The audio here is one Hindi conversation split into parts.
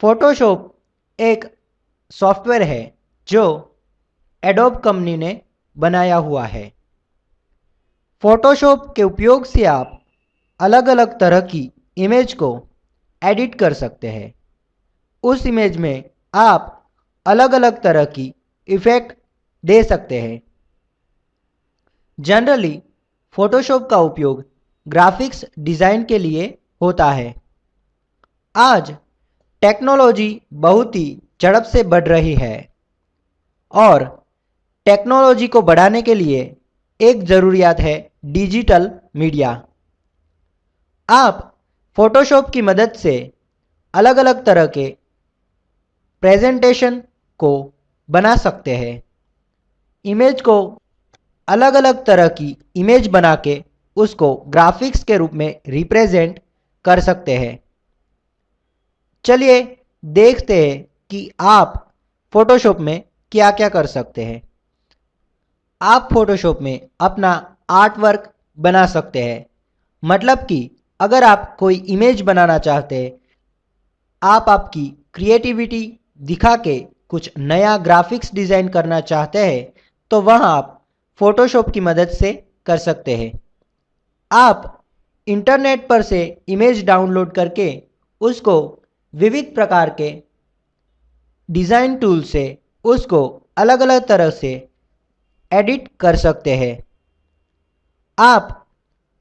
फोटोशॉप एक सॉफ्टवेयर है जो एडोब कंपनी ने बनाया हुआ है। फोटोशॉप के उपयोग से आप अलग अलग तरह की इमेज को एडिट कर सकते हैं। उस इमेज में आप अलग अलग तरह की इफ़ेक्ट दे सकते हैं। जनरली फोटोशॉप का उपयोग ग्राफिक्स डिज़ाइन के लिए होता है। आज टेक्नोलॉजी बहुत ही झड़प से बढ़ रही है और टेक्नोलॉजी को बढ़ाने के लिए एक ज़रूरियात है डिजिटल मीडिया। आप फोटोशॉप की मदद से अलग अलग तरह के प्रेजेंटेशन को बना सकते हैं। इमेज को अलग अलग तरह की इमेज बना के उसको ग्राफिक्स के रूप में रिप्रेजेंट कर सकते हैं। चलिए देखते हैं कि आप फोटोशॉप में क्या क्या कर सकते हैं। आप फोटोशॉप में अपना आर्ट वर्क बना सकते हैं। मतलब कि अगर आप कोई इमेज बनाना चाहते हैं, आप आपकी क्रिएटिविटी दिखा के कुछ नया ग्राफिक्स डिज़ाइन करना चाहते हैं, तो वह आप फोटोशॉप की मदद से कर सकते हैं। आप इंटरनेट पर से इमेज डाउनलोड करके उसको विविध प्रकार के डिज़ाइन टूल से उसको अलग अलग तरह से एडिट कर सकते हैं। आप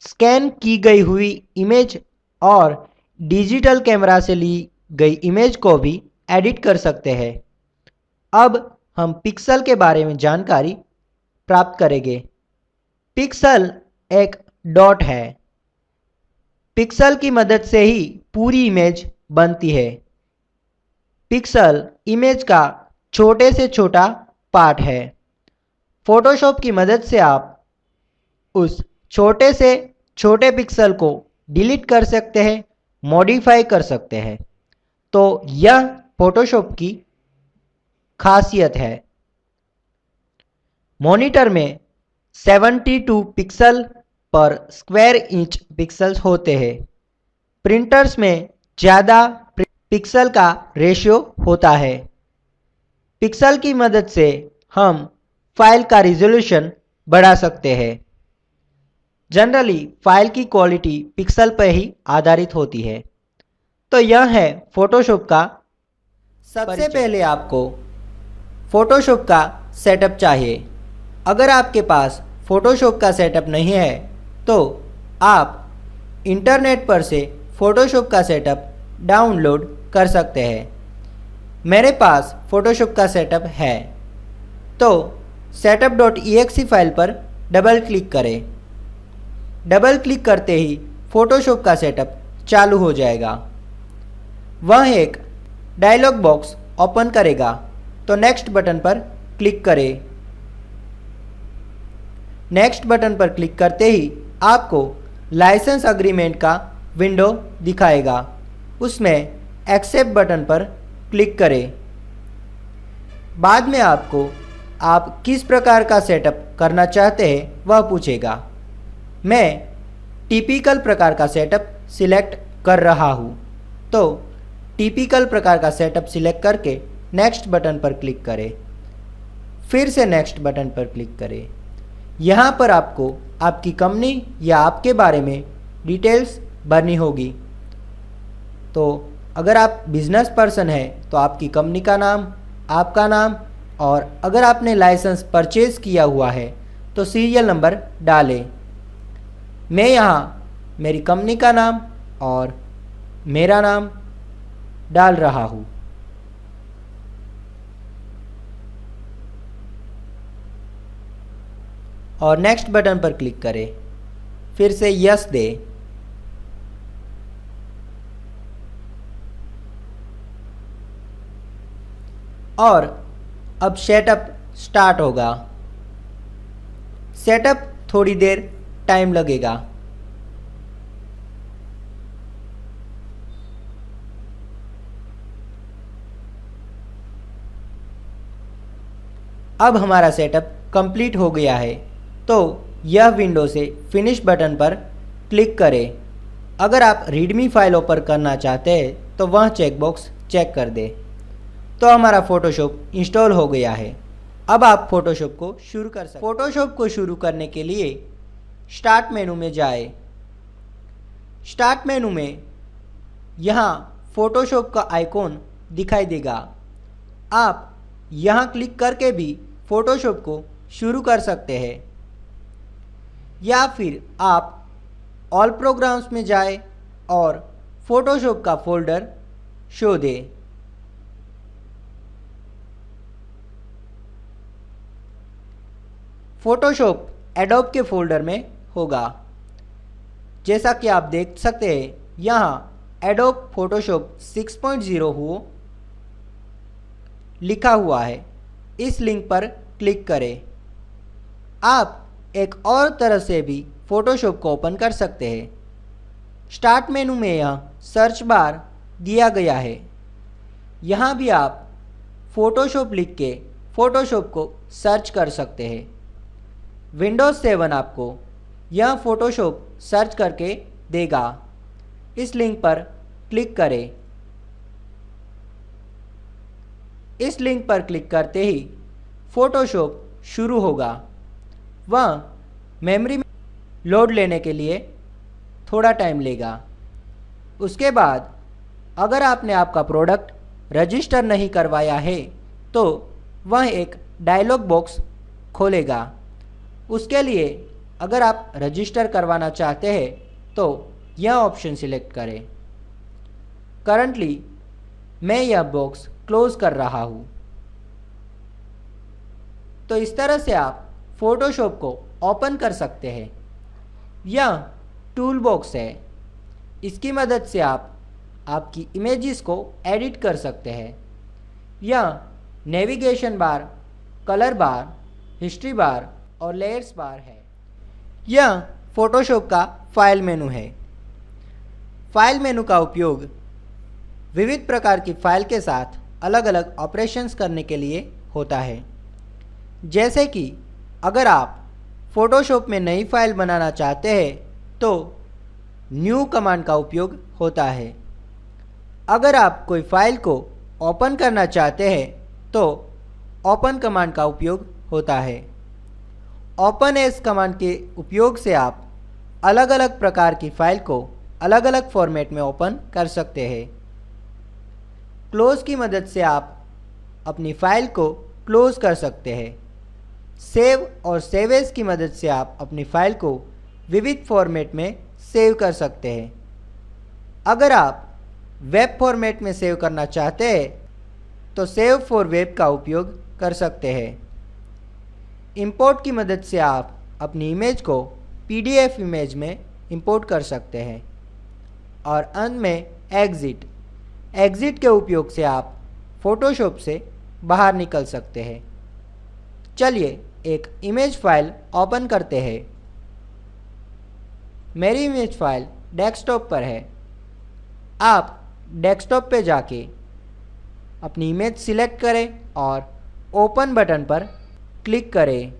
स्कैन की गई हुई इमेज और डिजिटल कैमरा से ली गई इमेज को भी एडिट कर सकते हैं। अब हम पिक्सल के बारे में जानकारी प्राप्त करेंगे। पिक्सल एक डॉट है। पिक्सल की मदद से ही पूरी इमेज बनती है। पिक्सल इमेज का छोटे से छोटा पार्ट है। फोटोशॉप की मदद से आप उस छोटे से छोटे पिक्सल को डिलीट कर सकते हैं, मॉडिफाई कर सकते हैं। तो यह फोटोशॉप की खासियत है। मॉनिटर में 72 पिक्सल पर स्क्वायर इंच पिक्सल्स होते हैं। प्रिंटर्स में ज़्यादा पिक्सल का रेशियो होता है। पिक्सल की मदद से हम फाइल का रिजोल्यूशन बढ़ा सकते हैं। जनरली फाइल की क्वालिटी पिक्सल पर ही आधारित होती है। तो यह है फोटोशॉप का। सबसे पहले आपको फोटोशॉप का सेटअप चाहिए। अगर आपके पास फोटोशॉप का सेटअप नहीं है तो आप इंटरनेट पर से फोटोशॉप का सेटअप डाउनलोड कर सकते हैं। मेरे पास फोटोशॉप का सेटअप है, तो setup.exe फाइल पर डबल क्लिक करें। डबल क्लिक करते ही फोटोशॉप का सेटअप चालू हो जाएगा। वह एक डायलॉग बॉक्स ओपन करेगा, तो नेक्स्ट बटन पर क्लिक करें। नेक्स्ट बटन पर क्लिक करते ही आपको लाइसेंस अग्रीमेंट का विंडो दिखाएगा। उसमें एक्सेप्ट बटन पर क्लिक करें। बाद में आपको आप किस प्रकार का सेटअप करना चाहते हैं वह पूछेगा। मैं टिपिकल प्रकार का सेटअप सिलेक्ट कर रहा हूँ, तो टिपिकल प्रकार का सेटअप सिलेक्ट करके नेक्स्ट बटन पर क्लिक करें। फिर से नेक्स्ट बटन पर क्लिक करें। यहाँ पर आपको आपकी कंपनी या आपके बारे में डिटेल्स भरनी होगी। तो अगर आप बिजनेस पर्सन हैं तो आपकी कंपनी का नाम, आपका नाम, और अगर आपने लाइसेंस परचेज़ किया हुआ है तो सीरियल नंबर डालें। मैं यहाँ मेरी कंपनी का नाम और मेरा नाम डाल रहा हूँ। और नेक्स्ट बटन पर क्लिक करें। फिर से यस दें। और अब सेटअप स्टार्ट होगा। सेटअप थोड़ी देर टाइम लगेगा। अब हमारा सेटअप कंप्लीट हो गया है, तो यह विंडो से फिनिश बटन पर क्लिक करें। अगर आप रीडमी फाइल ओपन करना चाहते हैं तो वह चेकबॉक्स चेक कर दें। तो हमारा फ़ोटोशॉप इंस्टॉल हो गया है। अब आप फ़ोटोशॉप को शुरू कर सकते हैं। फ़ोटोशॉप को शुरू करने के लिए स्टार्ट मेनू में जाए। स्टार्ट मेनू में यहाँ फ़ोटोशॉप का आइकॉन दिखाई देगा। आप यहाँ क्लिक करके भी फ़ोटोशॉप को शुरू कर सकते हैं, या फिर आप ऑल प्रोग्राम्स में जाए और फ़ोटोशॉप का फ़ोल्डर शो दे। फ़ोटोशॉप एडोब के फ़ोल्डर में होगा। जैसा कि आप देख सकते हैं, यहाँ एडोब फोटोशॉप 6.0 हो लिखा हुआ है। इस लिंक पर क्लिक करें। आप एक और तरह से भी फ़ोटोशॉप को ओपन कर सकते हैं। स्टार्ट मेनू में यह सर्च बार दिया गया है। यहाँ भी आप फ़ोटोशॉप लिख के फ़ोटोशॉप को सर्च कर सकते हैं। विंडोज़ 7 आपको यह फ़ोटोशॉप सर्च करके देगा। इस लिंक पर क्लिक करें। इस लिंक पर क्लिक करते ही फ़ोटोशॉप शुरू होगा। वह मेमोरी में लोड लेने के लिए थोड़ा टाइम लेगा। उसके बाद अगर आपने आपका प्रोडक्ट रजिस्टर नहीं करवाया है तो वह एक डायलॉग बॉक्स खोलेगा। उसके लिए अगर आप रजिस्टर करवाना चाहते हैं तो यह ऑप्शन सिलेक्ट करें। करंटली मैं यह बॉक्स क्लोज कर रहा हूँ। तो इस तरह से आप फ़ोटोशॉप को ओपन कर सकते हैं। यह टूल बॉक्स है। इसकी मदद से आप आपकी इमेजेस को एडिट कर सकते हैं। यह नेविगेशन बार, कलर बार, हिस्ट्री बार और लेयर्स बार है। यह फ़ोटोशॉप का फाइल मेनू है। फाइल मेनू का उपयोग विविध प्रकार की फाइल के साथ अलग अलग ऑपरेशंस करने के लिए होता है। जैसे कि अगर आप फ़ोटोशॉप में नई फाइल बनाना चाहते हैं तो न्यू कमांड का उपयोग होता है। अगर आप कोई फाइल को ओपन करना चाहते हैं तो ओपन कमांड का उपयोग होता है। ओपन एज कमांड के उपयोग से आप अलग अलग प्रकार की फाइल को अलग अलग फॉर्मेट में ओपन कर सकते हैं। क्लोज की मदद से आप अपनी फाइल को क्लोज कर सकते हैं। सेव और सेव एज की मदद से आप अपनी फाइल को विविध फॉर्मेट में सेव कर सकते हैं। अगर आप वेब फॉर्मेट में सेव करना चाहते हैं तो सेव फॉर वेब का उपयोग कर सकते हैं। इंपोर्ट की मदद से आप अपनी इमेज को पीडीएफ इमेज में इंपोर्ट कर सकते हैं। और अंत में एग्ज़िट के उपयोग से आप फ़ोटोशॉप से बाहर निकल सकते हैं। चलिए एक इमेज फाइल ओपन करते हैं। मेरी इमेज फाइल डेस्कटॉप पर है। आप डेस्कटॉप पे जाके अपनी इमेज सिलेक्ट करें और ओपन बटन पर क्लिक करें।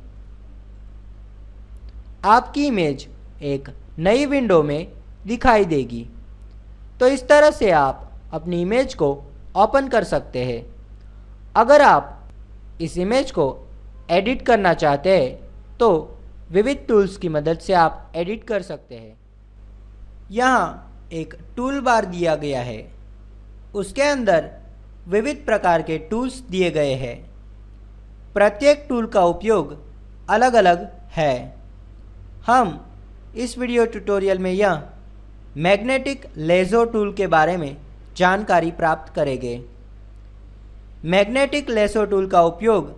आपकी इमेज एक नई विंडो में दिखाई देगी। तो इस तरह से आप अपनी इमेज को ओपन कर सकते हैं। अगर आप इस इमेज को एडिट करना चाहते हैं तो विविध टूल्स की मदद से आप एडिट कर सकते हैं। यहाँ एक टूल बार दिया गया है। उसके अंदर विविध प्रकार के टूल्स दिए गए हैं। प्रत्येक टूल का उपयोग अलग अलग है। हम इस वीडियो ट्यूटोरियल में यह मैग्नेटिक लेज़ो टूल के बारे में जानकारी प्राप्त करेंगे। मैग्नेटिक लेज़ो टूल का उपयोग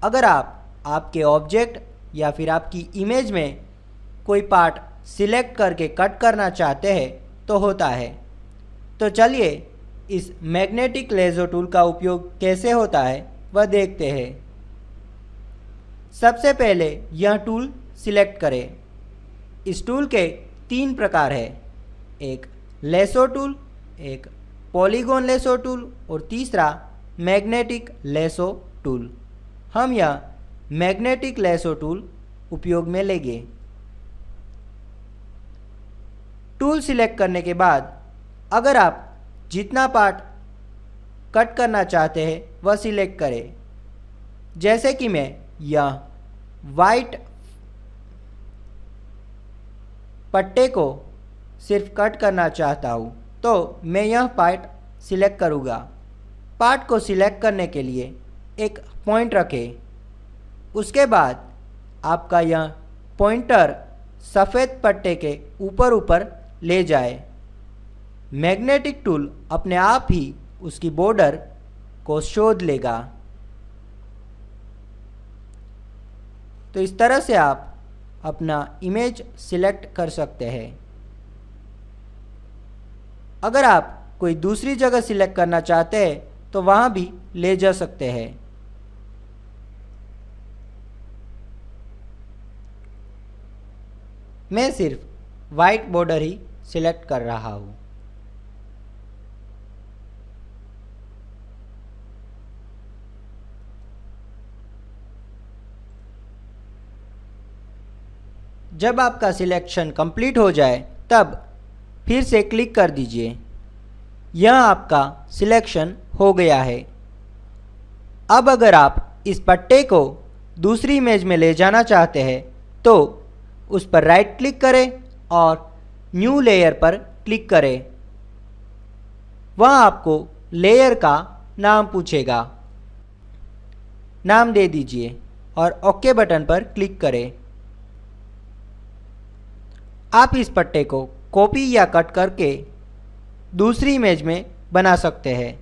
अगर आप आपके ऑब्जेक्ट या फिर आपकी इमेज में कोई पार्ट सिलेक्ट करके कट करना चाहते हैं तो होता है। तो चलिए इस मैग्नेटिक लेज़ो टूल का उपयोग कैसे होता है वह देखते हैं। सबसे पहले यह टूल सिलेक्ट करें। इस टूल के 3 प्रकार हैं, एक लेसो टूल, एक पॉलीगॉन लेसो टूल और तीसरा मैग्नेटिक लेसो टूल। हम यह मैग्नेटिक लेसो टूल उपयोग में लेंगे। टूल सिलेक्ट करने के बाद अगर आप जितना पार्ट कट करना चाहते हैं वह सिलेक्ट करें। जैसे कि मैं यह वाइट पट्टे को सिर्फ कट करना चाहता हूँ, तो मैं यह पार्ट सिलेक्ट करूँगा। पार्ट को सिलेक्ट करने के लिए एक पॉइंट रखें। उसके बाद आपका यह पॉइंटर सफ़ेद पट्टे के ऊपर ऊपर ले जाए। मैग्नेटिक टूल अपने आप ही उसकी बॉर्डर को शोध लेगा। तो इस तरह से आप अपना इमेज सिलेक्ट कर सकते हैं। अगर आप कोई दूसरी जगह सिलेक्ट करना चाहते हैं तो वहाँ भी ले जा सकते हैं। मैं सिर्फ वाइट बॉर्डर ही सिलेक्ट कर रहा हूँ। जब आपका सिलेक्शन कंप्लीट हो जाए तब फिर से क्लिक कर दीजिए। यह आपका सिलेक्शन हो गया है। अब अगर आप इस पट्टे को दूसरी इमेज में ले जाना चाहते हैं तो उस पर राइट क्लिक करें और न्यू लेयर पर क्लिक करें। वह आपको लेयर का नाम पूछेगा, नाम दे दीजिए और ओके बटन पर क्लिक करें। आप इस पट्टे को कॉपी या कट करके दूसरी इमेज में बना सकते हैं।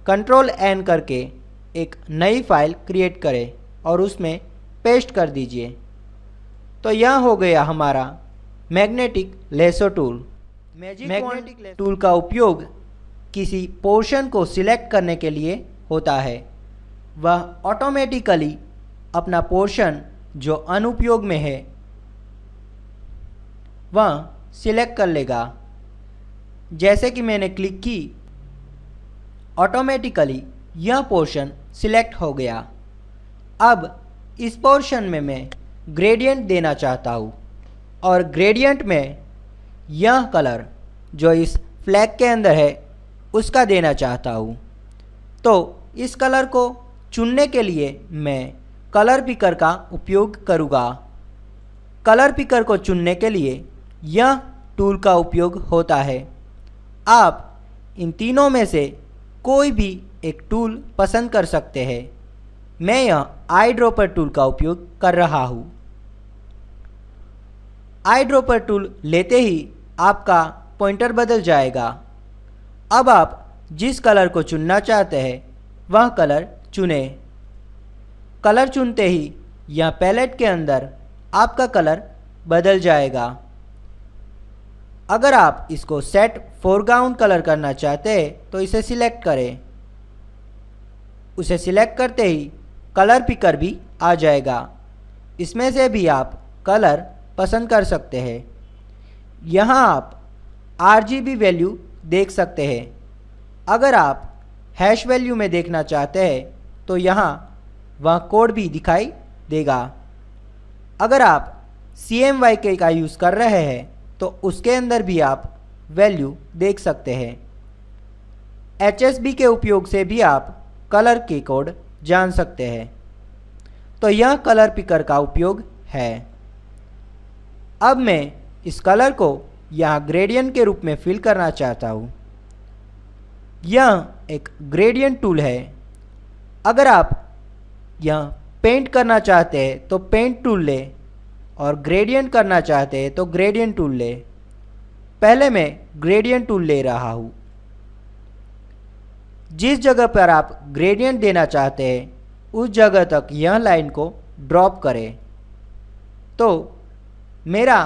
कंट्रोल एन करके एक नई फाइल क्रिएट करें और उसमें पेस्ट कर दीजिए। तो यह हो गया हमारा magnetic lasso tool. Magnetic tool का उपयोग किसी पोर्शन को सिलेक्ट करने के लिए होता है। वह ऑटोमेटिकली अपना पोर्शन जो अनुपयोग में है वह सिलेक्ट कर लेगा। जैसे कि मैंने क्लिक की, ऑटोमेटिकली यह पोर्शन सिलेक्ट हो गया। अब इस पोर्शन में मैं ग्रेडियंट देना चाहता हूँ और ग्रेडियंट में यह कलर जो इस फ्लैग के अंदर है उसका देना चाहता हूँ। तो इस कलर को चुनने के लिए मैं कलर पिकर का उपयोग करूँगा। कलर पिकर को चुनने के लिए यह टूल का उपयोग होता है। आप इन तीनों में से कोई भी एक टूल पसंद कर सकते हैं। मैं यह आई ड्रॉपर टूल का उपयोग कर रहा हूँ। आई ड्रॉपर टूल लेते ही आपका पॉइंटर बदल जाएगा। अब आप जिस कलर को चुनना चाहते हैं वह कलर चुनें। कलर चुनते ही यह पैलेट के अंदर आपका कलर बदल जाएगा। अगर आप इसको सेट फोरग्राउंड कलर करना चाहते हैं तो इसे सिलेक्ट करें। उसे सिलेक्ट करते ही कलर पिकर भी आ जाएगा। इसमें से भी आप कलर पसंद कर सकते हैं। यहाँ आप RGB वैल्यू देख सकते हैं। अगर आप हैश वैल्यू में देखना चाहते हैं तो यहाँ वह कोड भी दिखाई देगा। अगर आप CMYK का यूज़ कर रहे हैं तो उसके अंदर भी आप वैल्यू देख सकते हैं। HSB के उपयोग से भी आप कलर के कोड जान सकते हैं। तो यह कलर पिकर का उपयोग है। अब मैं इस कलर को यहाँ ग्रेडियंट के रूप में फिल करना चाहता हूँ। यह एक ग्रेडियंट टूल है। अगर आप यह पेंट करना चाहते हैं तो पेंट टूल लें और ग्रेडियंट करना चाहते हैं तो ग्रेडियंट टूल लें। पहले मैं ग्रेडियंट टूल ले रहा हूँ। जिस जगह पर आप ग्रेडियंट देना चाहते हैं उस जगह तक यह लाइन को ड्रॉप करें। तो मेरा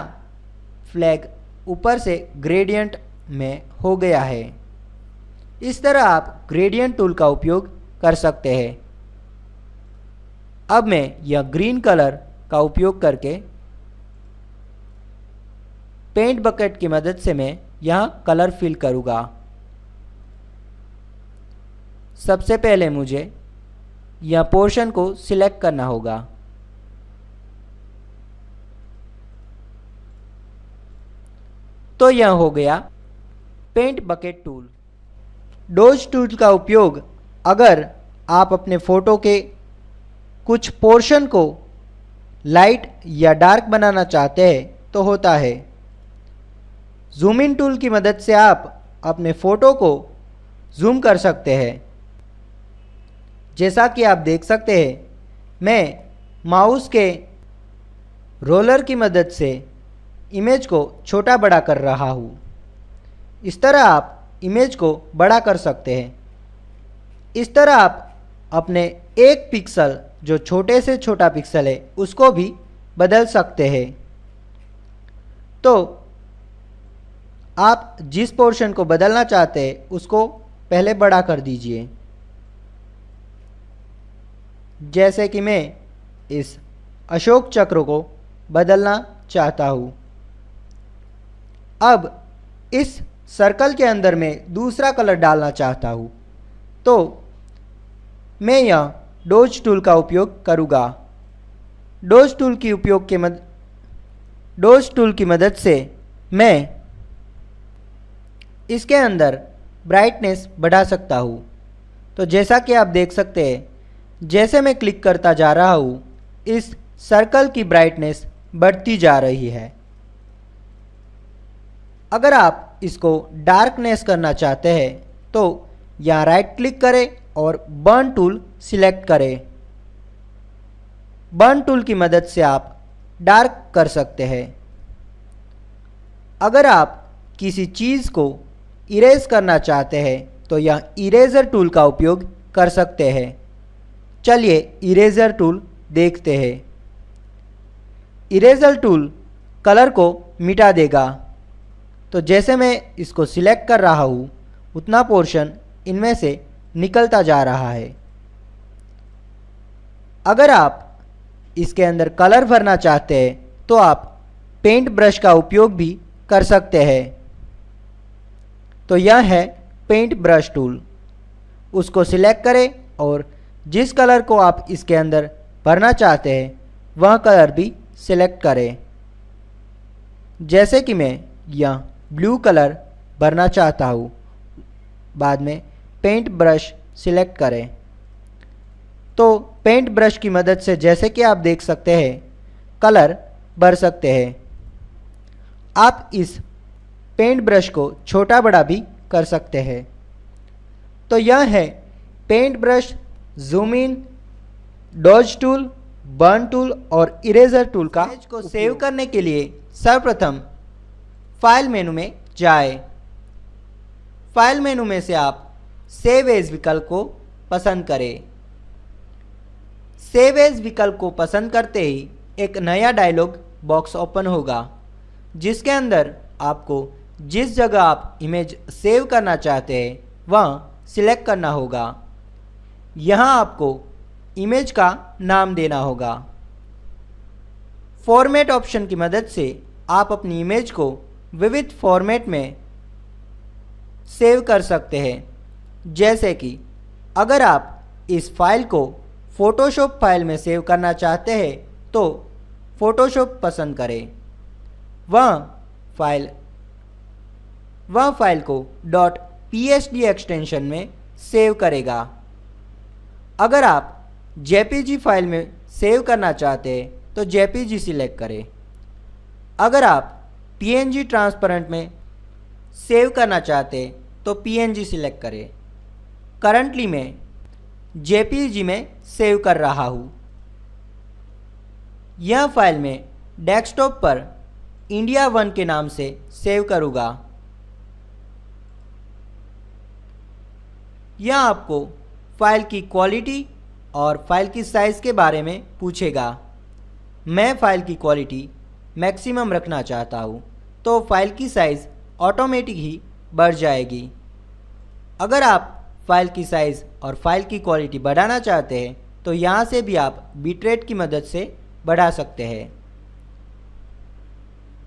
फ्लैग ऊपर से ग्रेडियंट में हो गया है। इस तरह आप ग्रेडियंट टूल का उपयोग कर सकते हैं। अब मैं यह ग्रीन कलर का उपयोग करके पेंट बकेट की मदद से मैं यहाँ कलर फिल करूँगा। सबसे पहले मुझे यह पोर्शन को सिलेक्ट करना होगा। तो यह हो गया paint bucket tool. Dodge tool का उपयोग अगर आप अपने फ़ोटो के कुछ पोर्शन को लाइट या डार्क बनाना चाहते हैं तो होता है। जूम इन टूल की मदद से आप अपने फ़ोटो को जूम कर सकते हैं। जैसा कि आप देख सकते हैं, मैं माउस के रोलर की मदद से इमेज को छोटा बड़ा कर रहा हूँ। इस तरह आप इमेज को बड़ा कर सकते हैं। इस तरह आप अपने एक पिक्सल जो छोटे से छोटा पिक्सल है उसको भी बदल सकते हैं। तो आप जिस पोर्शन को बदलना चाहते हैं उसको पहले बड़ा कर दीजिए। जैसे कि मैं इस अशोक चक्र को बदलना चाहता हूँ। अब इस सर्कल के अंदर मैं दूसरा कलर डालना चाहता हूँ, तो मैं यह डॉज टूल का उपयोग करूँगा। डॉज टूल की मदद से मैं इसके अंदर ब्राइटनेस बढ़ा सकता हूँ। तो जैसा कि आप देख सकते हैं, जैसे मैं क्लिक करता जा रहा हूँ, इस सर्कल की ब्राइटनेस बढ़ती जा रही है। अगर आप इसको डार्कनेस करना चाहते हैं तो यहाँ राइट क्लिक करें और बर्न टूल सिलेक्ट करें। बर्न टूल की मदद से आप डार्क कर सकते हैं। अगर आप किसी चीज़ को इरेज करना चाहते हैं तो यह इरेजर टूल का उपयोग कर सकते हैं। चलिए इरेजर टूल देखते हैं। इरेजर टूल कलर को मिटा देगा। तो जैसे मैं इसको सिलेक्ट कर रहा हूँ, उतना पोर्शन इनमें से निकलता जा रहा है। अगर आप इसके अंदर कलर भरना चाहते हैं तो आप पेंट ब्रश का उपयोग भी कर सकते हैं। तो यह है पेंट ब्रश टूल। उसको सिलेक्ट करें और जिस कलर को आप इसके अंदर भरना चाहते हैं वह कलर भी सिलेक्ट करें। जैसे कि मैं यह ब्लू कलर भरना चाहता हूँ, बाद में पेंट ब्रश सिलेक्ट करें। तो पेंट ब्रश की मदद से जैसे कि आप देख सकते हैं कलर भर सकते हैं। आप इस पेंट ब्रश को छोटा बड़ा भी कर सकते हैं। तो यह है paint brush, zoom in, dodge tool, burn tool और इरेजर टूल का। इमेज को सेव करने के लिए सर्वप्रथम फाइल मेनू में जाएं। फाइल मेनू में से आप सेव एज विकल्प को पसंद करें। सेव एज विकल्प को पसंद करते ही एक नया डायलॉग बॉक्स ओपन होगा, जिसके अंदर आपको जिस जगह आप इमेज सेव करना चाहते हैं वह सिलेक्ट करना होगा। यहाँ आपको इमेज का नाम देना होगा। फॉर्मेट ऑप्शन की मदद से आप अपनी इमेज को विविध फॉर्मेट में सेव कर सकते हैं। जैसे कि अगर आप इस फाइल को फ़ोटोशॉप फाइल में सेव करना चाहते हैं तो फ़ोटोशॉप पसंद करें। वह फाइल को .psd एक्सटेंशन में सेव करेगा। अगर आप जेपीजी फाइल में सेव करना चाहते हैं तो जेपीजी सिलेक्ट करें। अगर आप पीएनजी ट्रांसपेरेंट में सेव करना चाहते हैं तो पीएनजी सिलेक्ट करें। करंटली मैं जेपीजी में सेव कर रहा हूँ। यह फाइल मैं डेस्कटॉप पर इंडिया 1 के नाम से सेव करूँगा। यह आपको फाइल की क्वालिटी और फाइल की साइज़ के बारे में पूछेगा। मैं फाइल की क्वालिटी मैक्सिमम रखना चाहता हूँ, तो फाइल की साइज़ ऑटोमेटिक ही बढ़ जाएगी। अगर आप फाइल की साइज़ और फाइल की क्वालिटी बढ़ाना चाहते हैं तो यहाँ से भी आप बिटरेट की मदद से बढ़ा सकते हैं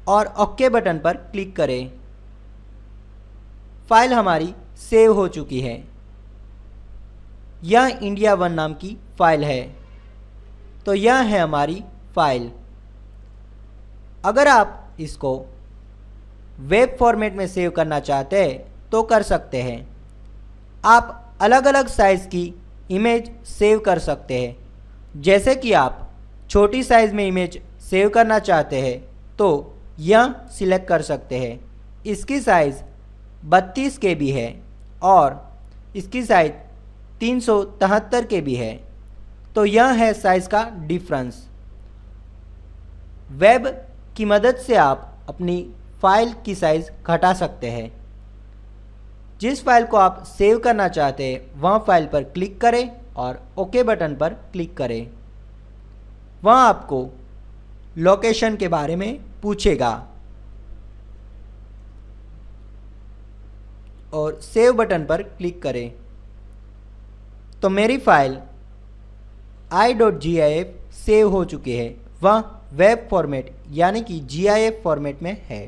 और ओके बटन पर क्लिक करें। फाइल हमारी सेव हो चुकी है। यह इंडिया 1 नाम की फ़ाइल है। तो यह है हमारी फ़ाइल। अगर आप इसको वेब फॉर्मेट में सेव करना चाहते हैं तो कर सकते हैं। आप अलग अलग साइज़ की इमेज सेव कर सकते हैं। जैसे कि आप छोटी साइज़ में इमेज सेव करना चाहते हैं तो यह सिलेक्ट कर सकते हैं। इसकी साइज़ 32 KB है और इसकी साइज़ 373 KB है। तो यह है साइज़ का डिफरेंस। वेब की मदद से आप अपनी फ़ाइल की साइज़ घटा सकते हैं। जिस फाइल को आप सेव करना चाहते हैं वह फाइल पर क्लिक करें और ओके बटन पर क्लिक करें। वह आपको लोकेशन के बारे में पूछेगा और सेव बटन पर क्लिक करें। तो मेरी फाइल i.gif सेव हो चुकी है। वह वेब फॉर्मेट यानी कि GIF फॉर्मेट में है।